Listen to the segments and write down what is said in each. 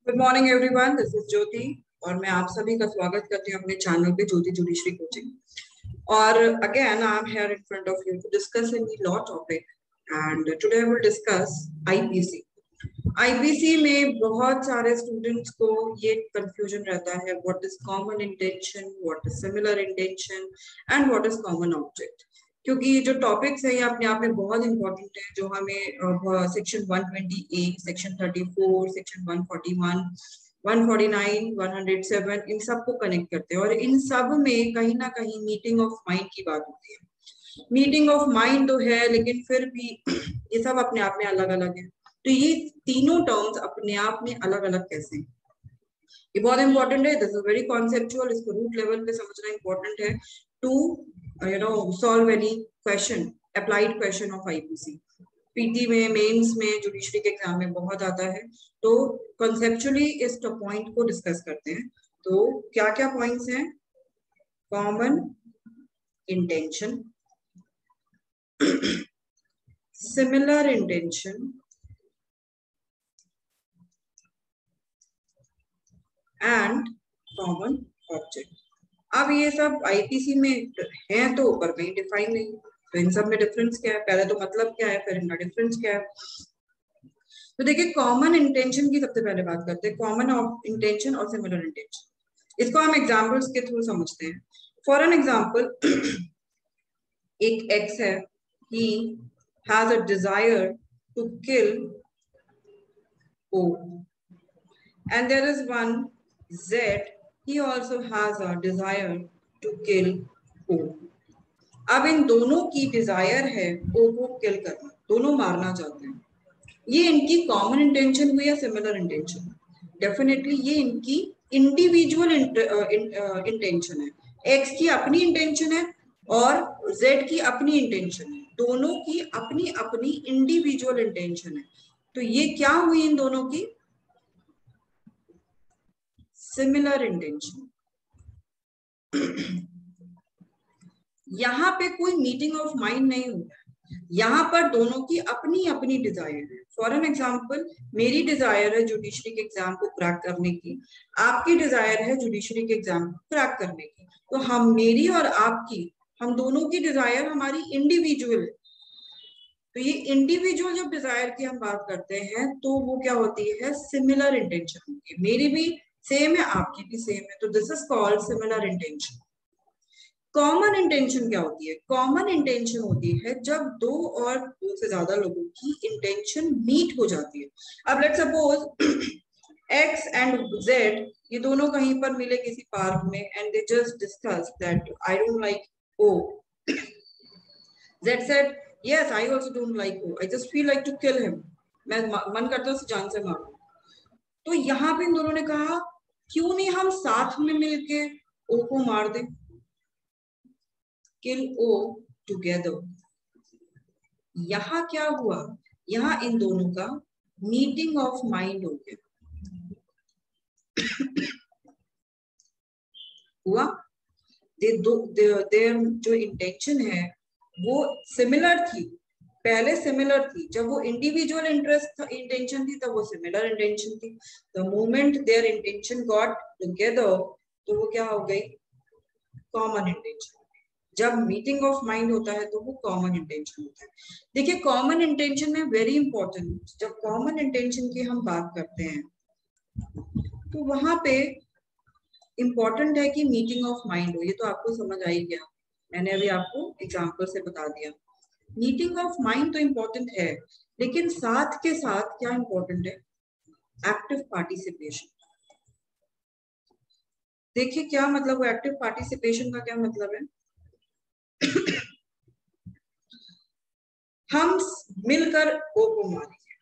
Good morning everyone, this is Jyoti और मैं आप सभी का स्वागत करती हूँ अपने चैनल पे ज्योति जुडिशरी कोचिंग। और again I am here in front of you to discuss in law topic and today I will discuss IPC. IPC में बहुत सारे स्टूडेंट्स को ये कंफ्यूजन रहता है, what is common intention, what is similar intention and what is common object. क्योंकि ये जो टॉपिक्स है ये अपने आप में बहुत इंपॉर्टेंट है, जो हमें सेक्शन 120A, सेक्शन 34, सेक्शन 141, 149, 107 इन सब को कनेक्ट करते हैं और इन सब में कहीं ना कहीं मीटिंग ऑफ माइंड की बात होती है। मीटिंग ऑफ माइंड तो है, लेकिन फिर भी ये सब अपने आप में अलग अलग है। तो ये तीनों टर्म्स अपने आप में अलग अलग कैसे हैं, ये बहुत इंपॉर्टेंट है। दिस इज वेरी कॉन्सेप्चुअल, इसको रूट लेवल पे समझना इंपॉर्टेंट है to solve any question, applied question of IPC. PT में, मेंस में, जुडिशरी के एग्जाम में बहुत आता है। तो कॉन्सेप्चुअली इस पॉइंट को डिस्कस करते हैं। तो क्या क्या पॉइंट्स हैं? Common intention, similar intention and common object. अब ये सब आईपीसी में है तो ऊपर में डिफाइन नहीं, तो इन सब में डिफरेंस क्या है? पहले तो मतलब क्या है, फिर इनका डिफरेंस क्या है। तो देखिए, कॉमन इंटेंशन की सबसे पहले बात करते हैं, कॉमन इंटेंशन और सिमिलर इंटेंशन। इसको हम एग्जाम्पल्स के थ्रू समझते हैं। फॉर एन एग्जाम्पल, एक एक्स है, he has a desire to kill O, and there is one Z, he also has a desire to kill O. अब इन दोनों की डिजायर है O को किल करना, दोनों मारना चाहते हैं। ये इनकी कॉमन इंटेंशन हुई या सिमिलर इंटेंशन? डेफिनेटली ये इनकी इंडिविजुअल इंटेंशन है। X की अपनी इंटेंशन है और Z की अपनी इंटेंशन है, दोनों की अपनी अपनी इंडिविजुअल इंटेंशन है। तो ये क्या हुई इन दोनों की? Similar intention. यहां पे कोई मीटिंग ऑफ माइंड नहीं हुआ, यहां पर दोनों की अपनी अपनी डिजायर है। फॉर एन एग्जाम्पल, मेरी डिजायर है जुडिशरी के एग्जाम को क्रैक करने की, आपकी डिजायर है जुडिशरी के एग्जाम को क्रैक करने की। तो हम, मेरी और आपकी, हम दोनों की डिजायर हमारी इंडिविजुअल है। तो ये इंडिविजुअल जब डिजायर की हम बात करते हैं तो वो क्या होती है? सिमिलर इंटेंशन होती है। मेरी भी सेम है, आपकी भी सेम है, तो this is called similar intention. Common intention क्या होती है? कॉमन इंटेंशन होती है जब दो और दो से ज्यादा लोगों की इंटेंशन मीट हो जाती है। अब let's suppose X and Z, ये दोनों कहीं पर मिले किसी पार्क में and they just discuss that I don't like O. Z said yes, I also don't like O, I just feel like to kill him, मैं मन करता है उसे जान से मारूं। तो यहाँ पे इन दोनों ने कहा, क्यों नहीं हम साथ में मिलके ओ को मार दें, किल ओ टुगेदर। यहां क्या हुआ? यहां इन दोनों का मीटिंग ऑफ माइंड हो गया। हुआ देयर जो इंटेंशन है वो सिमिलर थी, पहले सिमिलर थी, जब वो इंडिविजुअल इंटेंशन थी तब वो सिमिलर इंटेंशन थी। The moment there intention got together तो वो क्या हो गई? Common intention. जब मीटिंग ऑफ माइंड होता है तो वो कॉमन इंटेंशन होता है। देखिए, कॉमन इंटेंशन में वेरी इंपॉर्टेंट, जब कॉमन इंटेंशन की हम बात करते हैं तो वहां पे इंपॉर्टेंट है कि मीटिंग ऑफ माइंड हो। ये तो आपको समझ आ ही गया, मैंने अभी आपको एग्जांपल से बता दिया। मीटिंग ऑफ माइंड तो इंपॉर्टेंट है, लेकिन साथ के साथ क्या इंपॉर्टेंट है? Active participation. देखिए क्या मतलब है एक्टिव पार्टिसिपेशन का? क्या मतलब है? हम मिलकर ओ को मारेंगे,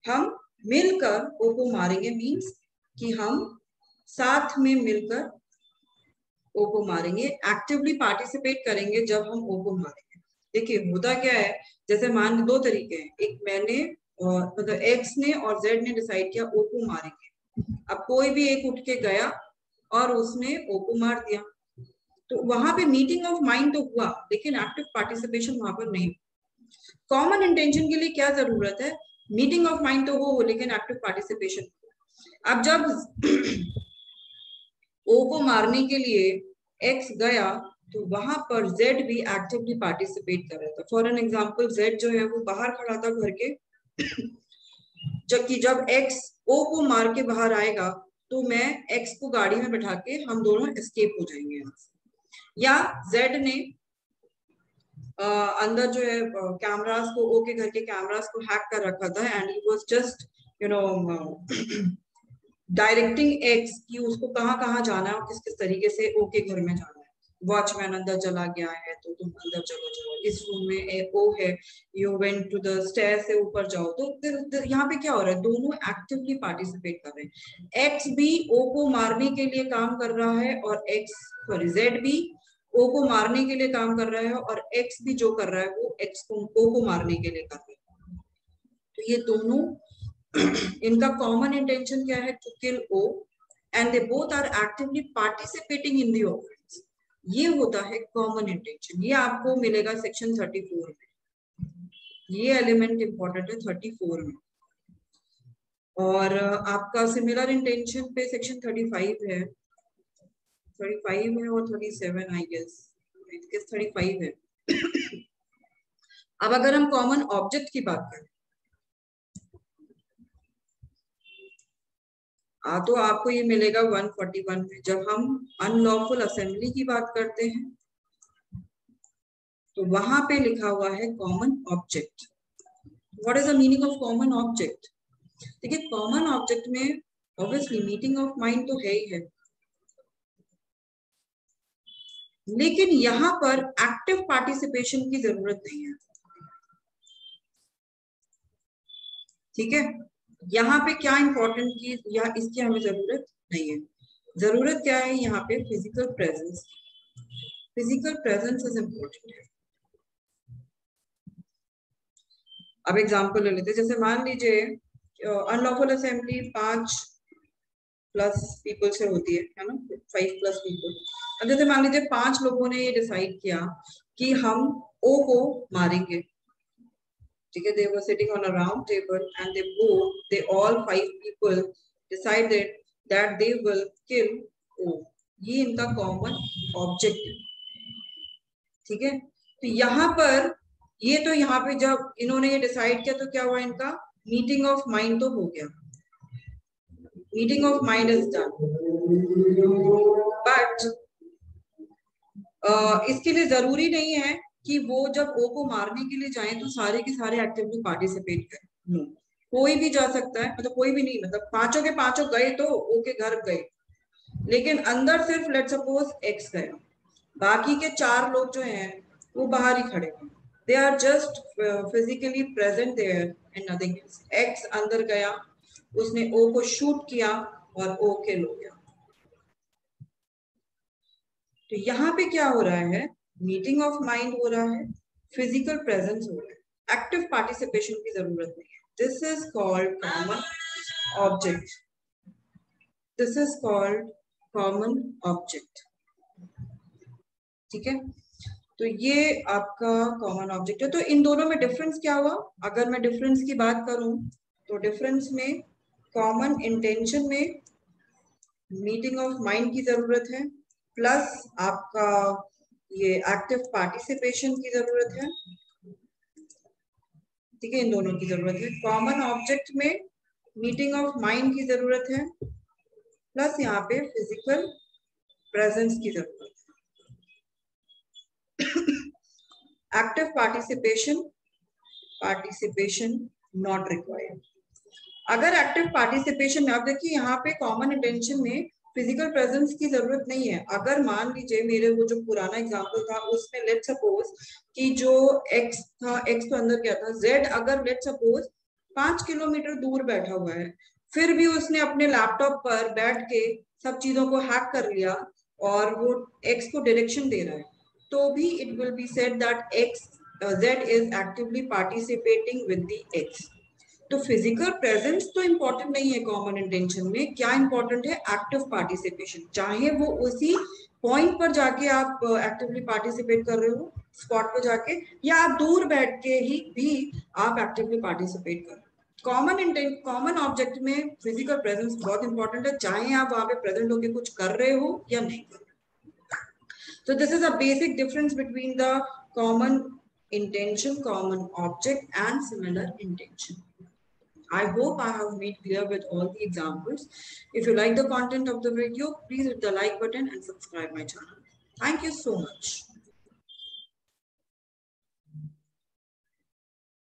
हम मिलकर ओ को मारेंगे मीन्स कि हम साथ में मिलकर ओ को मारेंगे, एक्टिवली पार्टिसिपेट करेंगे जब हम ओ को मारेंगे। देखिए होता क्या है, जैसे मान दो तरीके हैं, एक मैंने और मतलब एक्स ने और जेड ने डिसाइड किया ओ को मारेंगे। अब कोई भी एक उठ के गया और उसने ओ को मार दिया, तो वहां पे मीटिंग ऑफ माइंड तो हुआ, लेकिन एक्टिव पार्टिसिपेशन वहां पर नहीं। कॉमन इंटेंशन के लिए क्या जरूरत है? मीटिंग ऑफ माइंड तो हो लेकिन एक्टिव पार्टिसिपेशन। अब जब ओ को मारने के लिए एक्स गया तो वहां पर जेड भी एक्टिवली पार्टिसिपेट कर रहा था। फॉर एन एग्जाम्पल जेड जो है वो बाहर खड़ा था घर के, जबकि जब एक्स ओ को मार के बाहर आएगा तो मैं एक्स को गाड़ी में बैठा के हम दोनों एस्केप हो जाएंगे यहाँ से। या जेड ने अंदर जो है कैमरास को, ओ के घर के कैमरास को हैक कर रखा था and he was just you know directing x कि उसको कहाँ कहाँ जाना है और किस किस तरीके से ओ के घर में जाना है। वॉचमैन अंदर चला गया है तो तुम अंदर चलो जाओ, इस रूम में ओ है, you went to the stair से ऊपर जाओ। तो यहाँ पे क्या हो रहा है, दोनों एक्टिवली पार्टिसिपेट कर रहे हैं। एक्स भी ओ को मारने के लिए काम कर रहा है और जेड भी ओ को मारने के लिए काम कर रहा है और एक्स भी जो कर रहा है वो एक्स को ओ को मारने के लिए कर रहा है। तो ये दोनों इनका कॉमन इंटेंशन क्या है, to kill O, and they both are actively participating in the offence. ये होता है कॉमन इंटेंशन। ये आपको मिलेगा सेक्शन 34 में। ये एलिमेंट इंपॉर्टेंट है 34 में। और आपका सिमिलर इंटेंशन पे सेक्शन 35 है, 35 है और 37 आई गेस 35 है। अब अगर हम कॉमन ऑब्जेक्ट की बात करें तो आपको ये मिलेगा 141 में। जब हम अनलॉफुल असेंबली की बात करते हैं तो वहां पे लिखा हुआ है common object. What is the meaning of common object? देखिए कॉमन ऑब्जेक्ट में ऑब्वियसली मीटिंग ऑफ माइंड तो है ही है, लेकिन यहां पर एक्टिव पार्टिसिपेशन की जरूरत नहीं है। ठीक है, यहाँ पे क्या इंपॉर्टेंट की या इसकी हमें जरूरत नहीं है। जरूरत क्या है यहाँ पे, physical presence. Physical presence is important है। अब एग्जांपल ले लेते हैं, जैसे मान लीजिए अनलॉफुल असेंबली 5+ पीपल से होती है ना, 5+ पीपल। अब जैसे मान लीजिए 5 लोगों ने ये डिसाइड किया कि हम ओ को मारेंगे। ठीक है, they were sitting on a round table and they all 5 people decided that they will kill O. ये इनका कॉमन ऑब्जेक्ट है। ठीक है, तो यहाँ पर ये तो यहाँ पे जब इन्होंने ये डिसाइड किया तो क्या हुआ, इनका मीटिंग ऑफ माइंड तो हो गया, meeting of mind is done. But इसके लिए जरूरी नहीं है कि वो जब ओ को मारने के लिए जाएं तो सारे के सारे एक्टिवली पार्टिसिपेट करें। कोई भी जा सकता है, मतलब कोई भी नहीं, मतलब 5 के 5 गए तो ओ के घर गए, लेकिन अंदर सिर्फ लेट सपोज एक्स गया, बाकी के 4 लोग जो हैं वो बाहर ही खड़े हैं। They are just physically present there and nothing else. X अंदर गया, उसने ओ को शूट किया और ओ किल हो गया। तो यहाँ पे क्या हो रहा है, मीटिंग ऑफ माइंड हो रहा है, फिजिकल प्रेजेंस हो रहा है, एक्टिव पार्टिसिपेशन की जरूरत नहीं है। This is called common object. This is called common object. ठीक है, तो ये आपका कॉमन ऑब्जेक्ट है। तो इन दोनों में डिफरेंस क्या हुआ, अगर मैं डिफरेंस की बात करूं तो डिफरेंस में कॉमन इंटेंशन में मीटिंग ऑफ माइंड की जरूरत है, प्लस आपका ये एक्टिव पार्टिसिपेशन की जरूरत है। ठीक है, इन दोनों की जरूरत है। कॉमन ऑब्जेक्ट में मीटिंग ऑफ माइंड की जरूरत है, प्लस यहाँ पे फिजिकल प्रेजेंस की जरूरत है। Active participation not required. अगर एक्टिव पार्टिसिपेशन में, आप देखिए यहाँ पे कॉमन इंटेंशन में फिजिकल प्रेजेंस की जरूरत नहीं है। अगर मान लीजिए मेरे वो जो पुराना एग्जांपल था उसमें लेट सपोज कि जो एक्स था, एक्स तो अंदर गया था, जेड अगर लेट सपोज 5 किलोमीटर दूर बैठा हुआ है, फिर भी उसने अपने लैपटॉप पर बैठ के सब चीजों को हैक कर लिया और वो एक्स को डायरेक्शन दे रहा है, तो भी it will be said that x Z is actively participating with the x. तो फिजिकल प्रेजेंस तो इंपॉर्टेंट नहीं है कॉमन इंटेंशन में, क्या इंपॉर्टेंट है, एक्टिव पार्टिसिपेशन। चाहे वो उसी पॉइंट पर जाके आप एक्टिवली पार्टिसिपेट कर रहे हो, स्पॉट पर जाके, या आप दूर बैठ के ही भी आप एक्टिवली पार्टिसिपेट कर रहे हो। कॉमन इंटेंट, कॉमन ऑब्जेक्ट में फिजिकल प्रेजेंस बहुत इंपॉर्टेंट है, चाहे आप वहां पे प्रेजेंट होके कुछ कर रहे हो या नहीं कर रहे। So this is a basic difference between the common intention, common object and similar intention. I hope I have made clear with all the examples. If you like the content of the video, please hit the like button and subscribe my channel. Thank you so much.